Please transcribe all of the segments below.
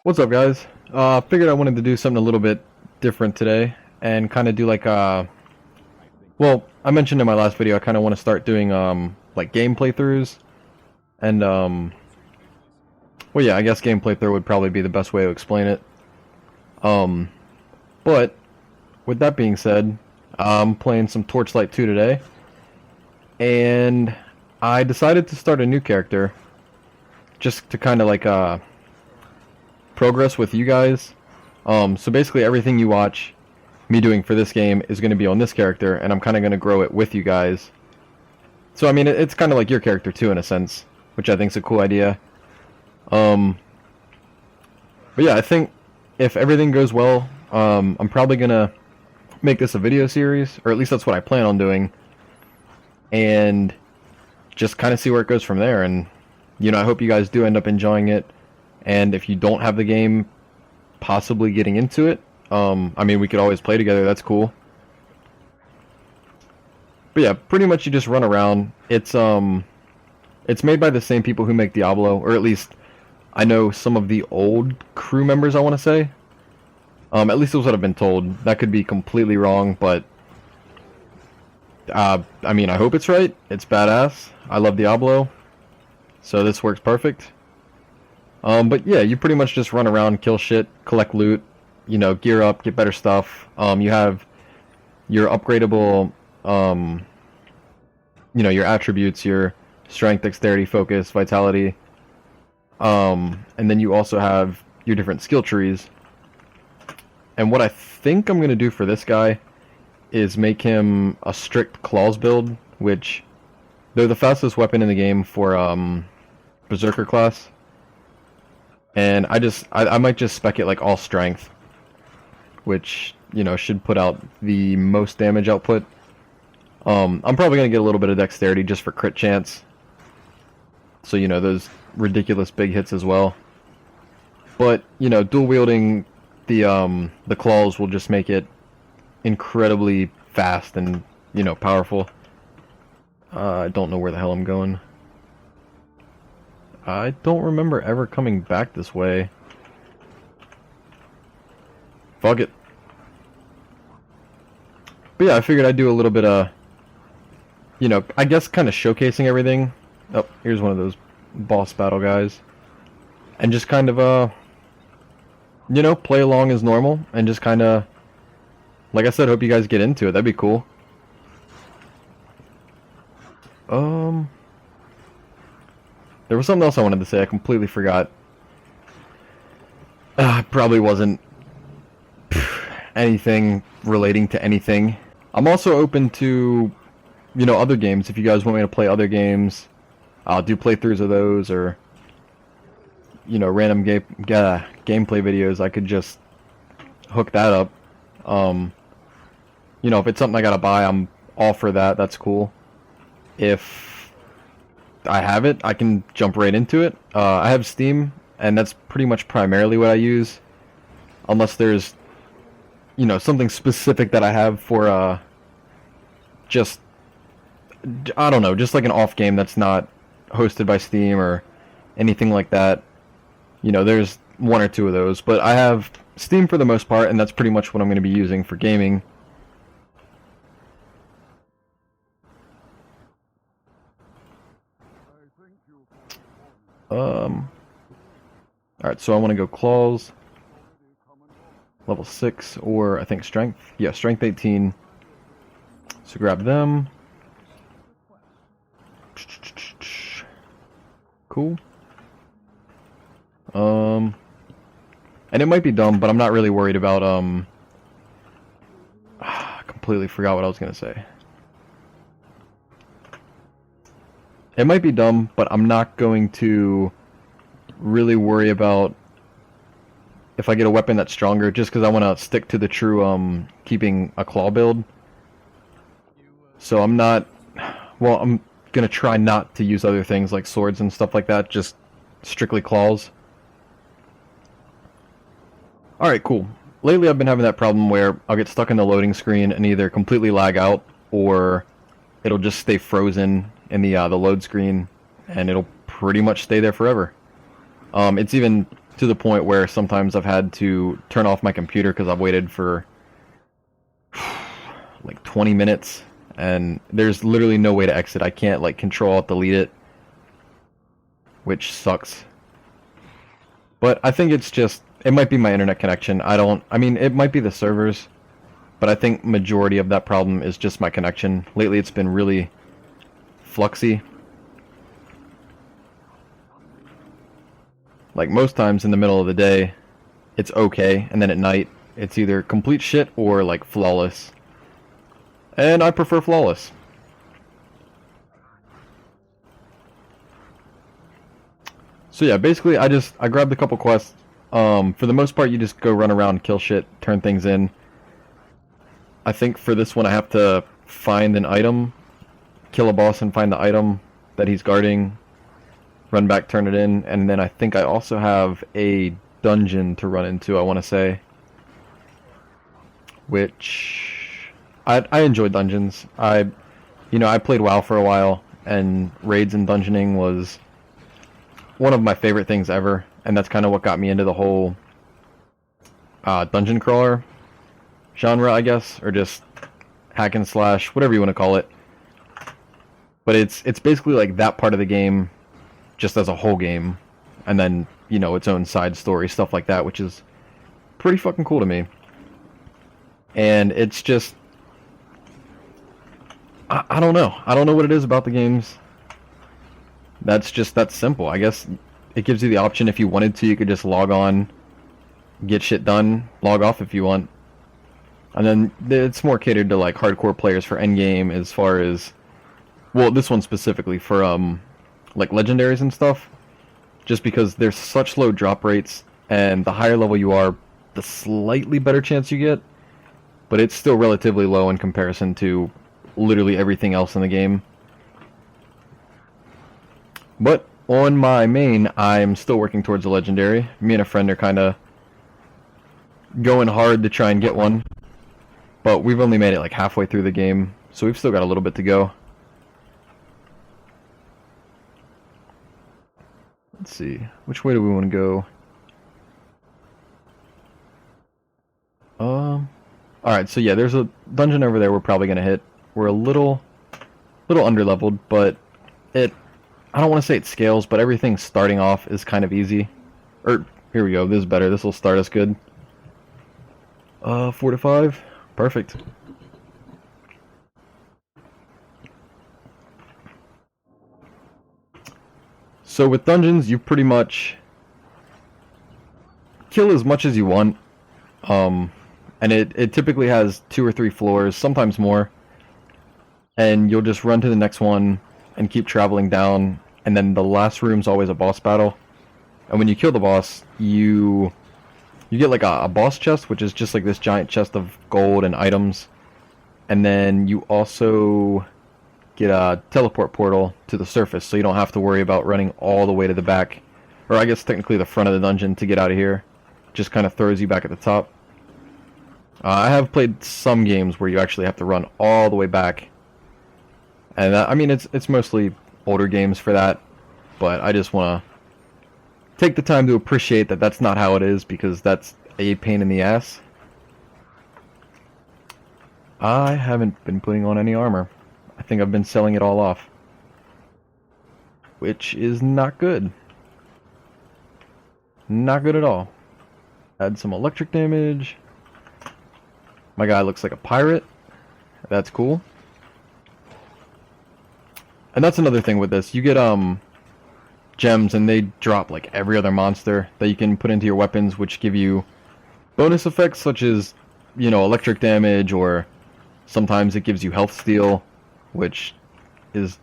What's up, guys? Figured I wanted to do something a little bit different today and kind of do like well, I mentioned in my last video I kind of want to start doing like game playthroughs and well, yeah, I guess game playthrough would probably be the best way to explain it. Um but with that being said, I'm playing some Torchlight 2 today, and I decided to start a new character just to kind of like progress with you guys. So basically everything you watch me doing for this game is going to be on this character, and I'm kind of going to grow it with you guys. So I mean, it's kind of like your character too in a sense, which I think is a cool idea. But yeah, I think if everything goes well, I'm probably going to make this a video series, or at least that's what I plan on doing, and just kind of see where it goes from there. And you know, I hope you guys do end up enjoying it. And if you don't have the game, possibly getting into it. I mean, we could always play together, that's cool. But yeah, pretty much you just run around. It's made by the same people who make Diablo, or at least I know some of the old crew members, I want to say. At least that's what I've been told. That could be completely wrong, but I mean, I hope it's right. It's badass. I love Diablo, so this works perfect. But yeah, you pretty much just run around, kill shit, collect loot, you know, gear up, get better stuff. You have your upgradable, you know, your attributes, your strength, dexterity, focus, vitality. And then you also have your different skill trees. And what I think I'm going to do for this guy is make him a strict claws build, which they're the fastest weapon in the game for Berserker class. And I might just spec it like all strength, which, you know, should put out the most damage output. I'm probably going to get a little bit of dexterity just for crit chance. So, you know, those ridiculous big hits as well. But, you know, dual wielding the claws will just make it incredibly fast and, you know, powerful. I don't know where the hell I'm going. I don't remember ever coming back this way. Fuck it. But yeah, I figured I'd do a little bit of, you know, I guess kind of showcasing everything. Oh, here's one of those boss battle guys. And just kind of, you know, play along as normal. And just kind of, like I said, hope you guys get into it. That'd be cool. There was something else I wanted to say. I completely forgot. Probably wasn't anything relating to anything. I'm also open to, you know, other games. If you guys want me to play other games, I'll do playthroughs of those, or, you know, random gameplay videos. I could just hook that up. You know, if it's something I gotta buy, I'm all for that. That's cool. If I have it, I can jump right into it. I have Steam, and that's pretty much primarily what I use, unless there's, you know, something specific that I have for just, I don't know, just like an off game that's not hosted by Steam or anything like that. You know, there's one or two of those, but I have Steam for the most part, and that's pretty much what I'm going to be using for gaming. Alright, so I want to go claws, level 6, or I think strength. Yeah, strength 18. So grab them. Cool. And it might be dumb, but I'm not really worried about, I completely forgot what I was going to say. It might be dumb, but I'm not going to really worry about if I get a weapon that's stronger, just because I want to stick to the true keeping a claw build. So I'm not, well, I'm going to try not to use other things like swords and stuff like that, just strictly claws. Alright, cool. Lately I've been having that problem where I'll get stuck in the loading screen and either completely lag out, or it'll just stay frozen in the load screen, and it'll pretty much stay there forever. It's even to the point where sometimes I've had to turn off my computer because I've waited for like 20 minutes and there's literally no way to exit. I can't like control alt delete it, which sucks. But I think it's just, it might be my internet connection. I mean, it might be the servers, but I think majority of that problem is just my connection. Lately it's been really fluxy. Like most times in the middle of the day, it's okay, and then at night, it's either complete shit or like flawless. And I prefer flawless. So yeah, basically I grabbed a couple quests. For the most part, you just go run around, kill shit, turn things in. I think for this one I have to find an item, kill a boss and find the item that he's guarding, run back, turn it in, and then I think I also have a dungeon to run into, I want to say. Which... I enjoy dungeons. I played WoW for a while, and raids and dungeoning was one of my favorite things ever, and that's kind of what got me into the whole dungeon crawler genre, I guess, or just hack and slash, whatever you want to call it. But it's basically like that part of the game, just as a whole game, and then, you know, its own side story, stuff like that, which is pretty fucking cool to me. And it's just... I don't know. I don't know what it is about the games. That's simple. I guess it gives you the option, if you wanted to, you could just log on, get shit done, log off if you want. And then it's more catered to like hardcore players for endgame, as far as, well, this one specifically for like legendaries and stuff. Just because there's such low drop rates, and the higher level you are, the slightly better chance you get. But it's still relatively low in comparison to literally everything else in the game. But on my main, I'm still working towards a legendary. Me and a friend are kind of going hard to try and get one, but we've only made it like halfway through the game, so we've still got a little bit to go. Let's see, which way do we want to go? Alright, so yeah, there's a dungeon over there we're probably going to hit. We're a little underleveled, but I don't want to say it scales, but everything starting off is kind of easy. Here we go, this is better, this will start us good. 4 to 5, perfect. So with dungeons, you pretty much kill as much as you want. And it typically has 2 or 3 floors, sometimes more. And you'll just run to the next one and keep traveling down, and then the last room's always a boss battle. And when you kill the boss, you get like a boss chest, which is just like this giant chest of gold and items. And then you also get a teleport portal to the surface, so you don't have to worry about running all the way to the back, or I guess technically the front of the dungeon to get out of here. Just kind of throws you back at the top. I have played some games where you actually have to run all the way back. And I mean, it's mostly older games for that, but I just want to take the time to appreciate that that's not how it is, because that's a pain in the ass. I haven't been putting on any armor. I think I've been selling it all off, which is not good. Not good at all. Add some electric damage. My guy looks like a pirate. That's cool. And that's another thing with this. You get gems, and they drop like every other monster that you can put into your weapons, which give you bonus effects such as, you know, electric damage, or sometimes it gives you health steal, which is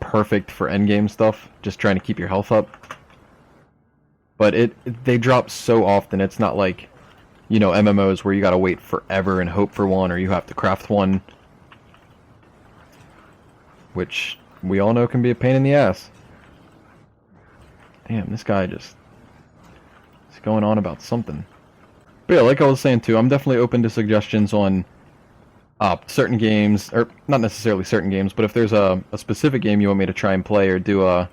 perfect for endgame stuff, just trying to keep your health up. But they drop so often. It's not like, you know, MMOs where you gotta wait forever and hope for one, or you have to craft one, which we all know can be a pain in the ass. Damn, this guy just is going on about something. But yeah, like I was saying too, I'm definitely open to suggestions on certain games, or not necessarily certain games, but if there's a specific game you want me to try and play or do a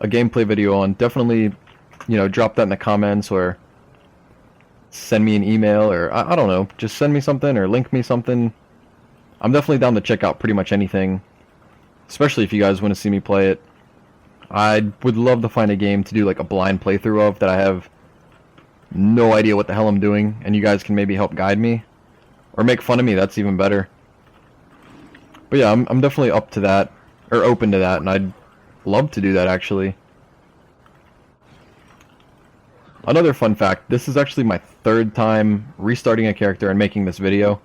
gameplay video on, definitely you know, drop that in the comments or send me an email, or I don't know, just send me something or link me something. I'm definitely down to check out pretty much anything, especially if you guys want to see me play it. I would love to find a game to do like a blind playthrough of that I have no idea what the hell I'm doing, and you guys can maybe help guide me or make fun of me. That's even better. But yeah, I'm definitely up to that, or open to that, and I'd love to do that actually. Another fun fact, this is actually my third time restarting a character and making this video,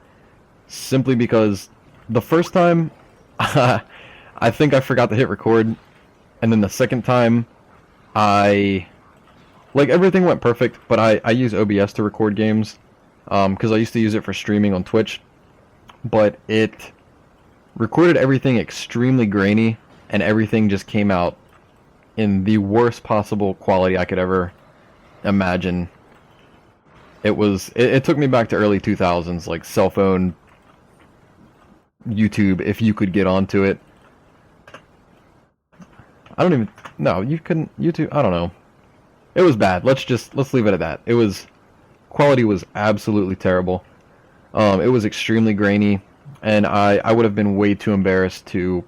simply because the first time I think I forgot to hit record, and then the second time like everything went perfect, but I use OBS to record games because I used to use it for streaming on Twitch, but it recorded everything extremely grainy, and everything just came out in the worst possible quality I could ever imagine. It took me back to early 2000s, like cell phone YouTube, if you could get onto it. I don't even, no, you couldn't, YouTube, I don't know. It was bad. Let's leave it at that. Quality was absolutely terrible. It was extremely grainy, and I would have been way too embarrassed to,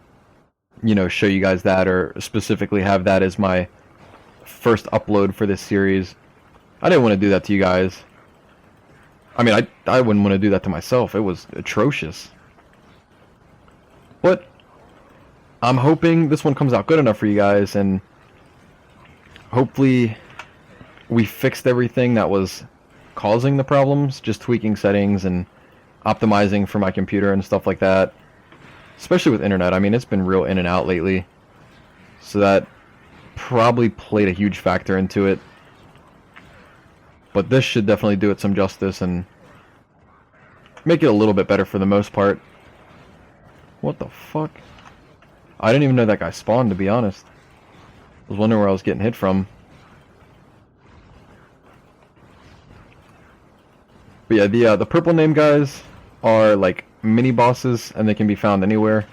you know, show you guys that, or specifically have that as my first upload for this series. I didn't want to do that to you guys. I mean, I wouldn't want to do that to myself. It was atrocious. But I'm hoping this one comes out good enough for you guys, and hopefully we fixed everything that was causing the problems, just tweaking settings and optimizing for my computer and stuff like that. Especially with internet. I mean, it's been real in and out lately, so that probably played a huge factor into it. But this should definitely do it some justice and make it a little bit better for the most part. What the fuck? I didn't even know that guy spawned, to be honest. I was wondering where I was getting hit from. But yeah, the purple name guys are like mini bosses, and they can be found anywhere.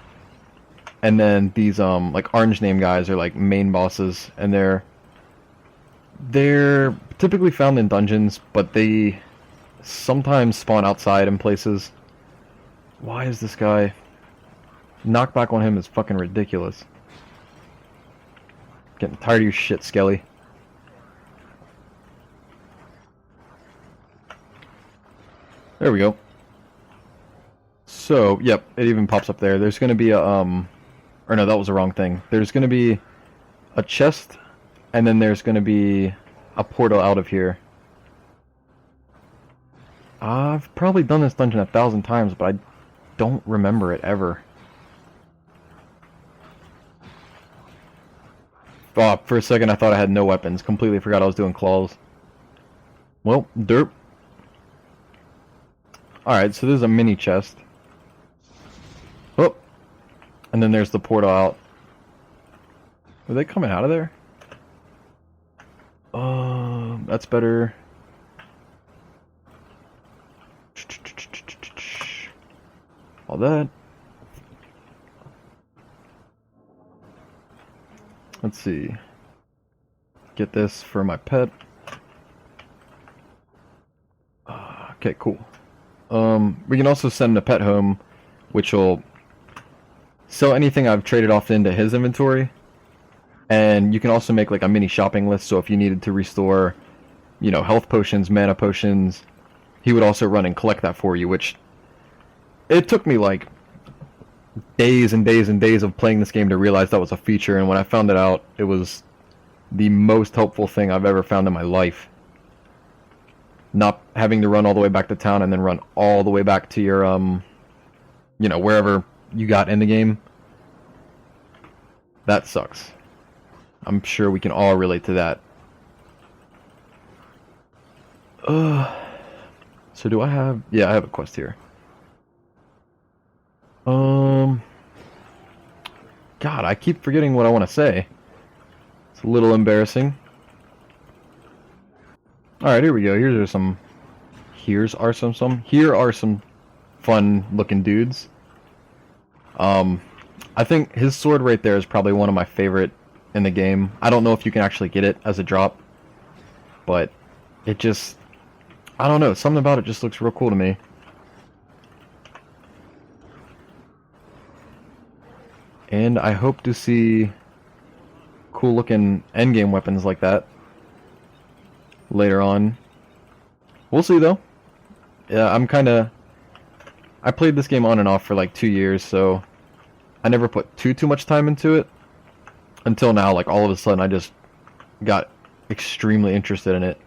And then these like orange name guys are like main bosses, and they're typically found in dungeons, but they sometimes spawn outside in places. Why is this guy? Knockback on him is fucking ridiculous. Getting tired of your shit, Skelly. There we go. So, yep, it even pops up there. There's gonna be a, or no, that was the wrong thing. There's gonna be a chest, and then there's gonna be a portal out of here. I've probably done this dungeon 1,000 times, but I don't remember it ever. Oh, for a second I thought I had no weapons. Completely forgot I was doing claws. Well, derp. Alright, so there's a mini chest. Oh! And then there's the portal out. Are they coming out of there? That's better. All that. Let's see. Get this for my pet. Okay, cool. We can also send the pet home, which will sell anything I've traded off into his inventory. And you can also make like a mini shopping list, so if you needed to restore, you know, health potions, mana potions, he would also run and collect that for you, which it took me like days and days and days of playing this game to realize that was a feature, and when I found it out, it was the most helpful thing I've ever found in my life. Not having to run all the way back to town and then run all the way back to your, you know, wherever you got in the game. That sucks. I'm sure we can all relate to that. So do I have... Yeah, I have a quest here. God, I keep forgetting what I want to say. It's a little embarrassing. Alright, here we go. Here are some fun looking dudes. I think his sword right there is probably one of my favorite in the game. I don't know if you can actually get it as a drop, but it just, I don't know, something about it just looks real cool to me. And I hope to see cool looking endgame weapons like that later on. We'll see though. Yeah, I played this game on and off for like 2 years, so I never put too much time into it until now. Like all of a sudden I just got extremely interested in it.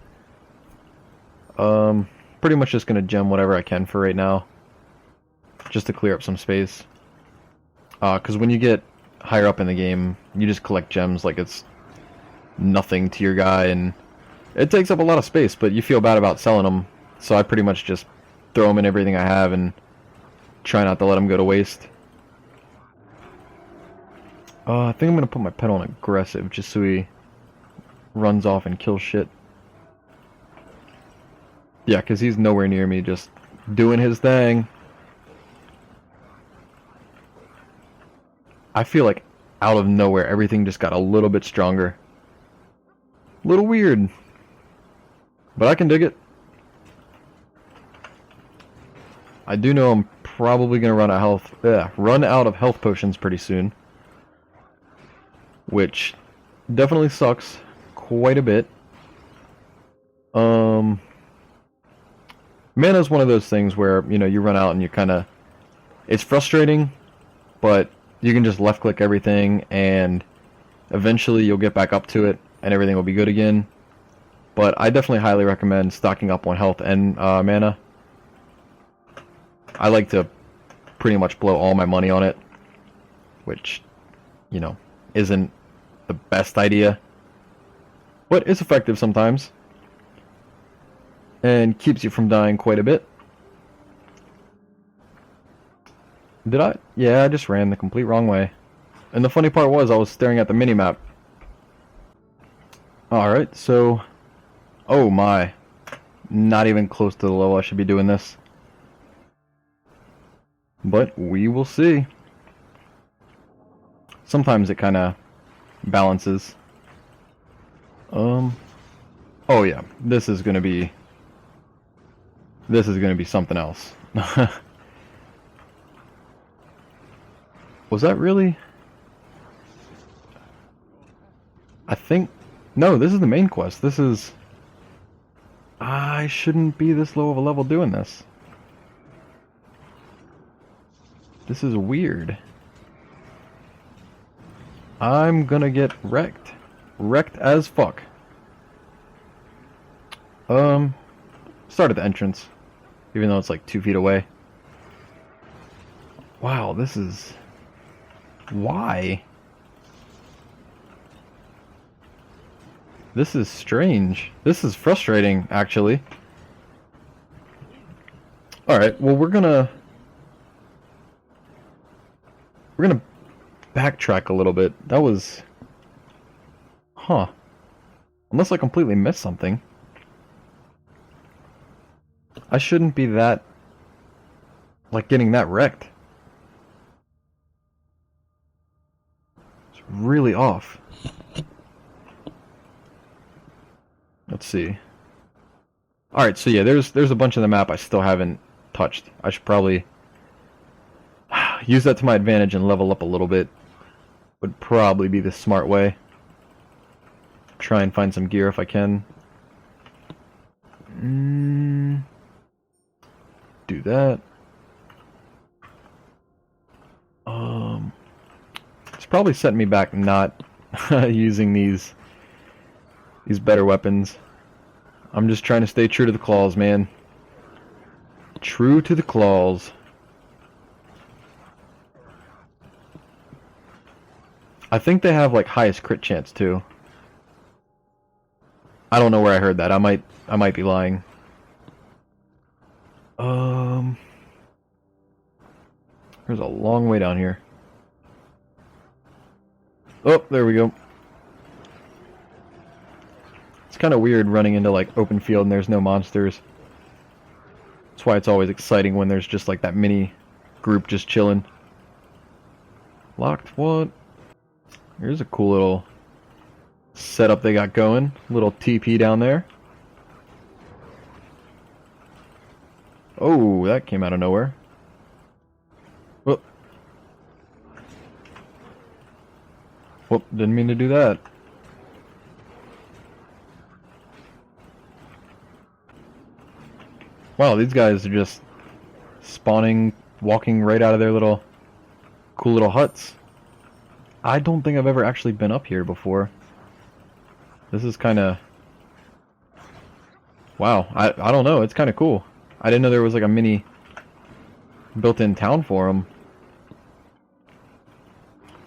Pretty much just gonna gem whatever I can for right now, just to clear up some space. Because when you get higher up in the game, you just collect gems like it's nothing to your guy, and it takes up a lot of space, but you feel bad about selling them, so I pretty much just throw them in everything I have and try not to let them go to waste. I think I'm going to put my pet on aggressive, just so he runs off and kills shit. Yeah, because he's nowhere near me, just doing his thing. I feel like out of nowhere, everything just got a little bit stronger. A little weird. But I can dig it. I do know I'm probably going to run out of health potions pretty soon. Which definitely sucks quite a bit. Mana is one of those things where, you know, you run out and you kind of... It's frustrating, but you can just left-click everything and eventually you'll get back up to it and everything will be good again. But I definitely highly recommend stocking up on health and mana. I like to pretty much blow all my money on it, which, you know, isn't the best idea, but it's effective sometimes and keeps you from dying quite a bit. Did I? Yeah, I just ran the complete wrong way. And the funny part was I was staring at the minimap. Alright, so... Oh my. Not even close to the level I should be doing this. But we will see. Sometimes it kind of balances. Oh yeah, this is gonna be something else. Was that really? I think... No, this is the main quest. This is... I shouldn't be this low of a level doing this. This is weird. I'm gonna get wrecked. Wrecked as fuck. Start at the entrance. Even though it's like 2 feet away. Wow, this is... Why? This is strange. This is frustrating, actually. Alright, well we're gonna backtrack a little bit. That was... Huh. Unless I completely missed something. I shouldn't be that... like getting that wrecked. It's really off. Let's see. Alright, so yeah, there's a bunch of the map I still haven't touched. I should probably use that to my advantage and level up a little bit. Would probably be the smart way. Try and find some gear if I can. Do that. It's probably setting me back not using these better weapons. I'm just trying to stay true to the claws, man. True to the claws. I think they have like highest crit chance too. I don't know where I heard that. I might be lying. There's a long way down here. Oh, there we go. It's kind of weird running into like open field and there's no monsters. That's why it's always exciting when there's just like that mini group just chilling. Locked what? Here's a cool little setup they got going. Little TP down there. Oh, that came out of nowhere. Whoop. Whoop, didn't mean to do that. Wow, these guys are just spawning, walking right out of their little cool little huts. I don't think I've ever actually been up here before. This is kind of... Wow, I don't know, it's kind of cool. I didn't know there was like a mini built-in town for them.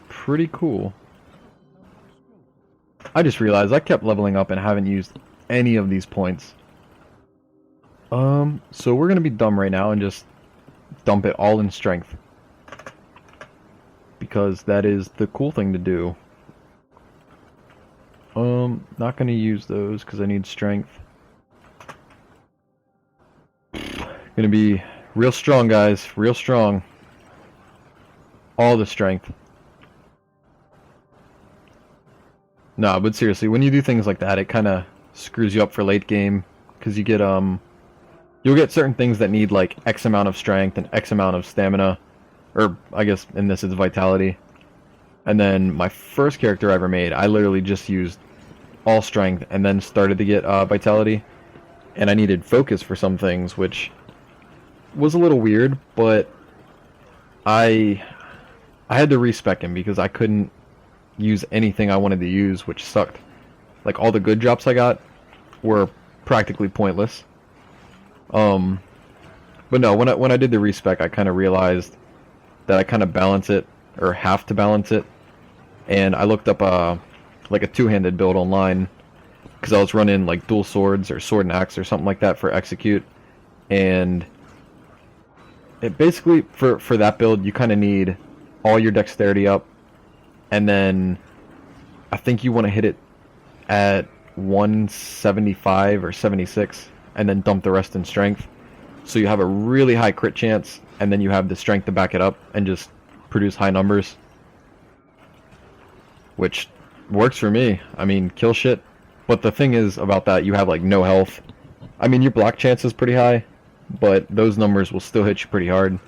Pretty cool. I just realized I kept leveling up and haven't used any of these points. So we're gonna be dumb right now and just dump it all in strength. Because that is the cool thing to do. Not gonna use those because I need strength. Gonna be real strong, guys. Real strong. All the strength. No, but seriously, when you do things like that, it kind of screws you up for late game. Because you get, you'll get certain things that need, like, X amount of strength and X amount of stamina. Or, I guess, in this it's vitality. And then, my first character I ever made, I literally just used all strength and then started to get vitality. And I needed focus for some things, which was a little weird, but I had to respec him because I couldn't use anything I wanted to use, which sucked. Like, all the good drops I got were practically pointless. But no, when I did the respec, I kind of realized that I kind of balance it, or have to balance it, and I looked up like a two-handed build online, because I was running like dual swords or sword and axe or something like that for execute, and it basically, for that build, you kind of need all your dexterity up, and then I think you want to hit it at 175 or 76, and then dump the rest in strength. So you have a really high crit chance, and then you have the strength to back it up and just produce high numbers. Which works for me. I mean, kill shit. But the thing is about that, you have like no health. I mean, your block chance is pretty high, but those numbers will still hit you pretty hard.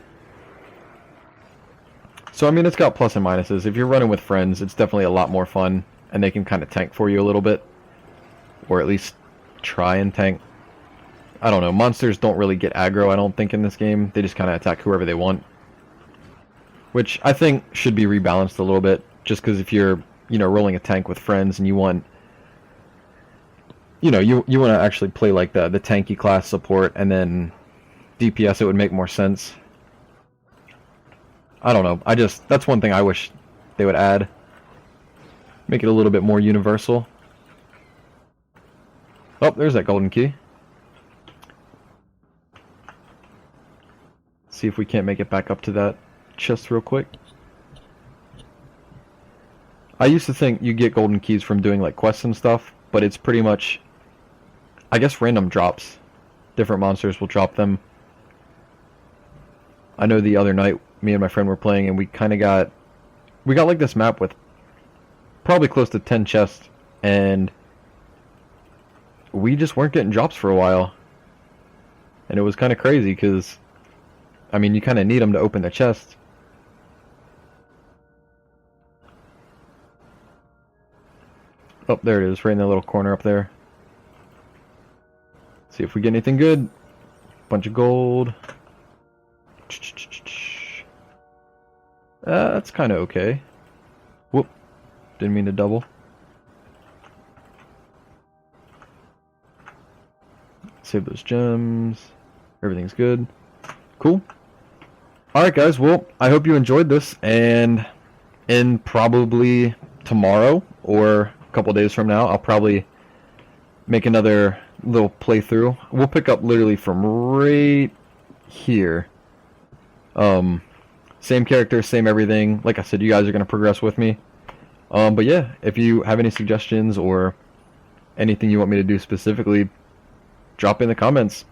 So I mean, it's got plus and minuses. If you're running with friends, it's definitely a lot more fun, and they can kind of tank for you a little bit. Or at least try and tank. I don't know, monsters don't really get aggro, I don't think, in this game. They just kind of attack whoever they want. Which I think should be rebalanced a little bit, just because if you're, you know, rolling a tank with friends and you want, you know, you want to actually play like the tanky class support, and then DPS, it would make more sense. I don't know, that's one thing I wish they would add. Make it a little bit more universal. Oh, there's that golden key. See if we can't make it back up to that chest real quick. I used to think you get golden keys from doing like quests and stuff, but it's pretty much, I guess, random drops. Different monsters will drop them. I know the other night me and my friend were playing, and we got like this map with probably close to 10 chests, and we just weren't getting drops for a while. And it was kind of crazy because, I mean, you kind of need them to open the chest. Oh, there it is, right in the little corner up there. See if we get anything good. Bunch of gold. That's kind of okay. Whoop. Didn't mean to double. Save those gems. Everything's good. Cool. Alright guys, well, I hope you enjoyed this, and in probably tomorrow or a couple days from now, I'll probably make another little playthrough. We'll pick up literally from right here. Same character, same everything. Like I said, you guys are going to progress with me. But yeah, if you have any suggestions or anything you want me to do specifically, drop in the comments.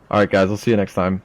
Alright guys, I'll see you next time.